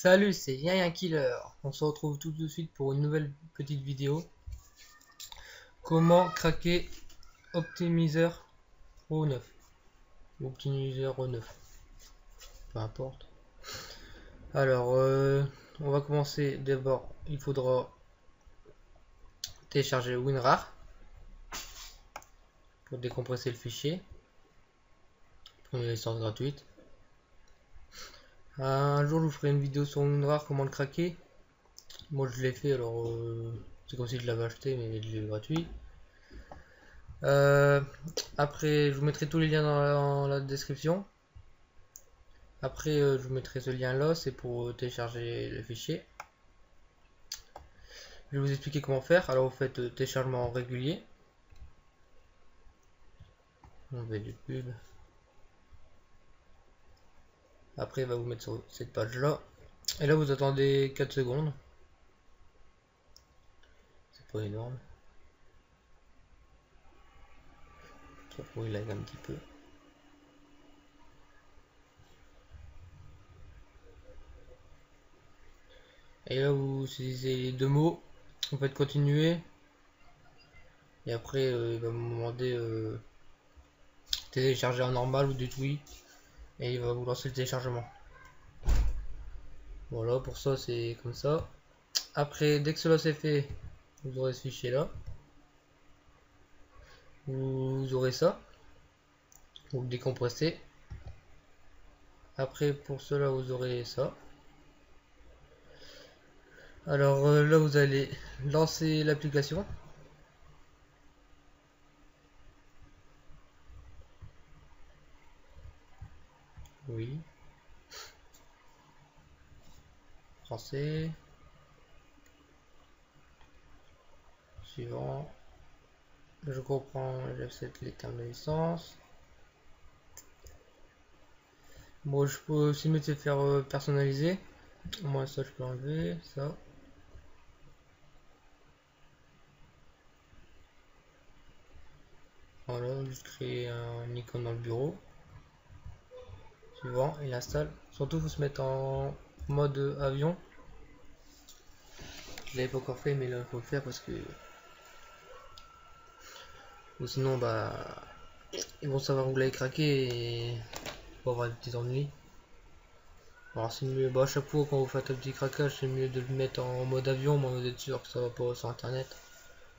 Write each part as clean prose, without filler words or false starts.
Salut, c'est Yaya Killer. On se retrouve tout de suite pour une nouvelle petite vidéo. Comment craquer Optimizer Pro 9. Optimizer 9. Peu importe. Alors, on va commencer. D'abord, il faudra télécharger WinRAR pour décompresser le fichier. Pour une licence gratuite. Un jour, je vous ferai une vidéo sur WinRAR, comment le craquer. Moi, je l'ai fait, alors c'est comme si je l'avais acheté, mais je l'ai eu gratuit. Après, je vous mettrai tous les liens dans la description. Après, je vous mettrai ce lien là, c'est pour télécharger le fichier. Je vais vous expliquer comment faire. Alors, vous faites téléchargement régulier. On met du pub. Après, il va vous mettre sur cette page là. Et là, vous attendez 4 secondes. C'est pas énorme. Sauf qu'il lag un petit peu. Et là, vous utilisez les deux mots. Vous faites continuer. Et après, il va me demander télécharger en normal ou détruit. Et il va vous lancer le téléchargement. Voilà, pour ça, c'est comme ça. Après, dès que cela c'est fait, vous aurez ce fichier là. Vous aurez ça. Vous le décompressez. Après, pour cela, vous aurez ça. Alors là, vous allez lancer l'application. Oui. Français. Suivant. Je comprends, j'accepte les termes de licence. Bon, je peux aussi mettre faire personnaliser. Moi, ça, je peux enlever. Ça. Voilà, juste créer un icône dans le bureau. Suivant, il installe. Surtout, faut se mettre en mode avion. Je l'avais pas encore fait, mais là, il faut le faire parce que. Ou sinon, bah. Ils vont savoir que vous l'avez craqué et. Pour avoir des petits ennuis. Alors, c'est mieux. Bah, à chaque fois, quand vous faites un petit craquage, c'est mieux de le mettre en mode avion. Moi, vous êtes sûr que ça va pas sur internet.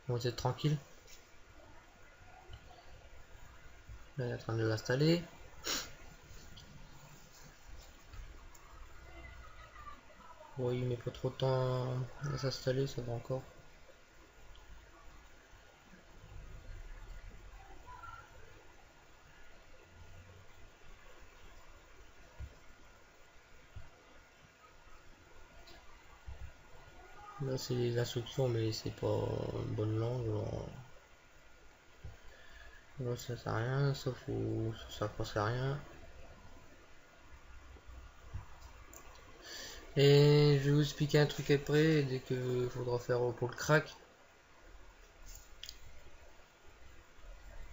Vous êtes tranquille. Là, il est en train de l'installer. Oui, il met pas trop de temps à s'installer, ça va encore. Là, c'est les instructions, mais c'est pas une bonne langue. Alors... là, ça sert à rien, sauf où ça passe à rien. Et je vais vous expliquer un truc après, dès que faudra faire pour le crack.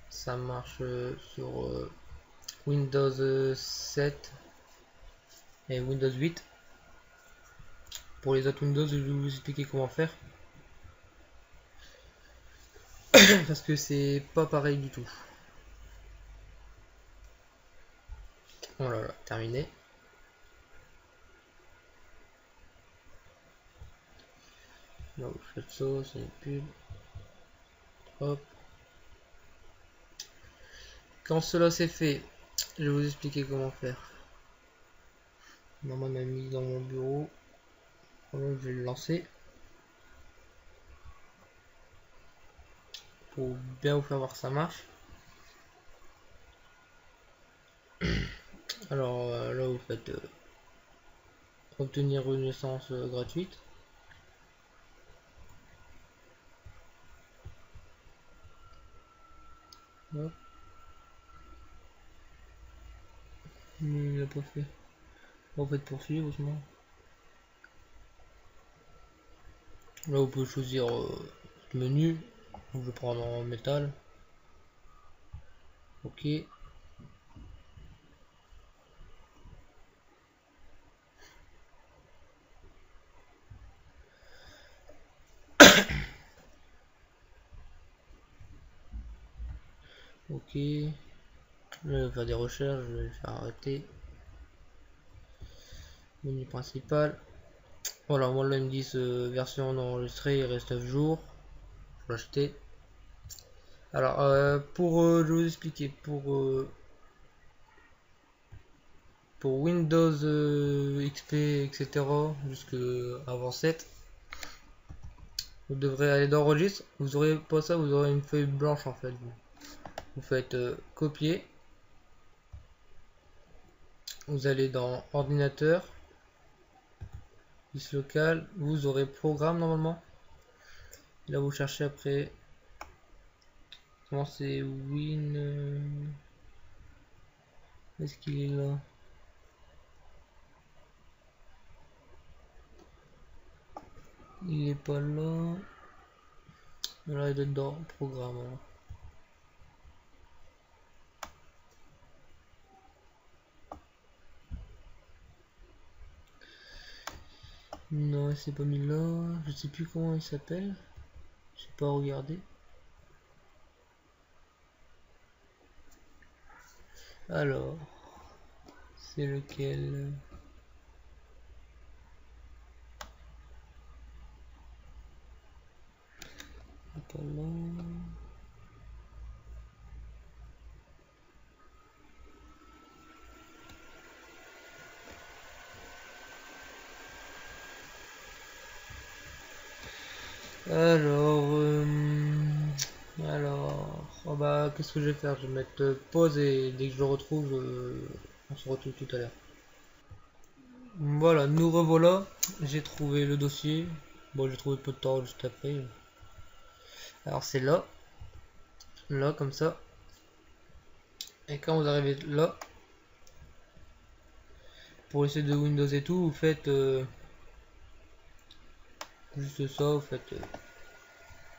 Ça marche sur Windows 7 et Windows 8. Pour les autres Windows, je vais vous expliquer comment faire. Parce que c'est pas pareil du tout. Voilà, terminé. Là, vous faites ça, c'est une pub. Hop. Quand cela c'est fait, je vais vous expliquer comment faire. Maman m'a mis dans mon bureau. Alors, je vais le lancer. Pour bien vous faire voir que ça marche. Alors là, vous faites obtenir une licence gratuite. Hop. Il n'a pas fait. En fait, poursuivre doucement. Là, vous pouvez choisir le menu. Donc, je vais prendre en métal. Ok. ok. Je vais faire des recherches, je vais le faire arrêter. Menu principal. Voilà, moi là ils me disent version non enregistrée, il reste 9 jours. Faut l'acheter. Alors je vais vous expliquer pour Windows XP etc jusque avant 7, vous devrez aller dans registre. Vous aurez pas ça, vous aurez une feuille blanche en fait. Vous faites copier. Vous allez dans ordinateur, liste locale, vous aurez programme normalement. Là vous cherchez après. Comment c'est Win. Est-ce qu'il est là? Il est pas là. Là il doit être dans programme alors. Non, c'est pas mis là. Je sais plus comment il s'appelle. J'ai pas regardé. Alors, c'est lequel? Pas là. Alors, oh bah, qu'est-ce que je vais faire? Je vais mettre pause et dès que je le retrouve, on se retrouve tout à l'heure. Voilà, nous revoilà. J'ai trouvé le dossier. Bon, j'ai trouvé peu de temps juste après. Alors, c'est là, comme ça. Et quand vous arrivez là, pour essayer de Windows et tout, vous faites juste ça, vous faites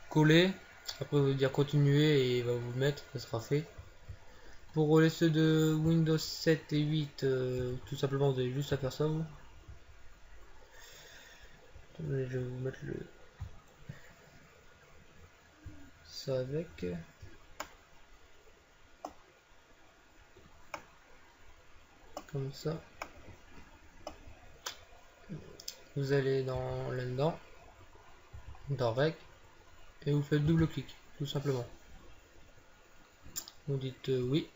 coller. Après, vous dire continuer et il va vous mettre, ça sera fait. Pour les ceux de Windows 7 et 8, tout simplement, vous avez juste à faire ça. Vous. Attendez, je vais vous mettre ça avec. Comme ça. Vous allez dans là-dedans, dans Rec, et vous faites double clic, tout simplement. Vous dites oui,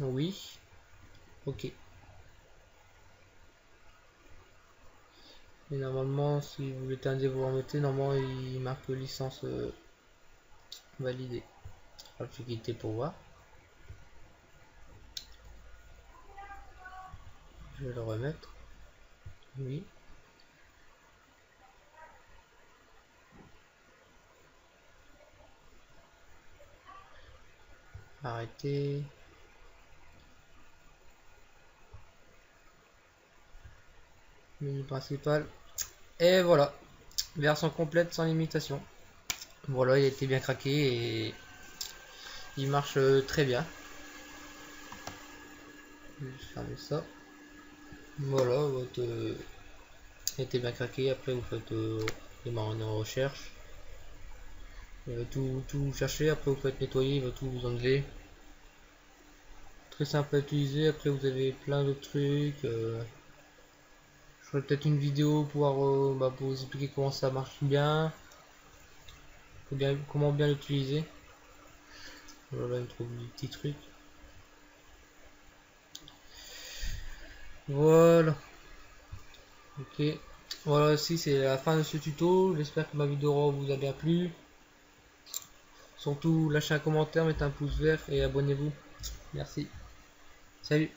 oui, ok. Et normalement, si vous l'éteindre vous remettez, normalement il marque licence validée. Alors, je vais quitter pour voir. Je vais le remettre. Oui. Arrêter. Menu principal. Et voilà. Version complète sans limitation. Voilà, il a été bien craqué et il marche très bien. Je vais fermer ça. Voilà, votre il a été bien craqué. Après, vous faites démarrer en recherche. Il va tout chercher. Après, vous faites nettoyer. Il va tout vous enlever. Très simple à utiliser. Après, vous avez plein d'autres trucs. Je ferai peut-être une vidéo pour vous expliquer comment ça marche bien. Comment bien l'utiliser. Voilà, il me trouve des petits trucs. Voilà. Ok. Voilà, aussi c'est la fin de ce tuto. J'espère que ma vidéo vous a bien plu. Surtout, lâchez un commentaire, mettez un pouce vert et abonnez-vous. Merci. Salut.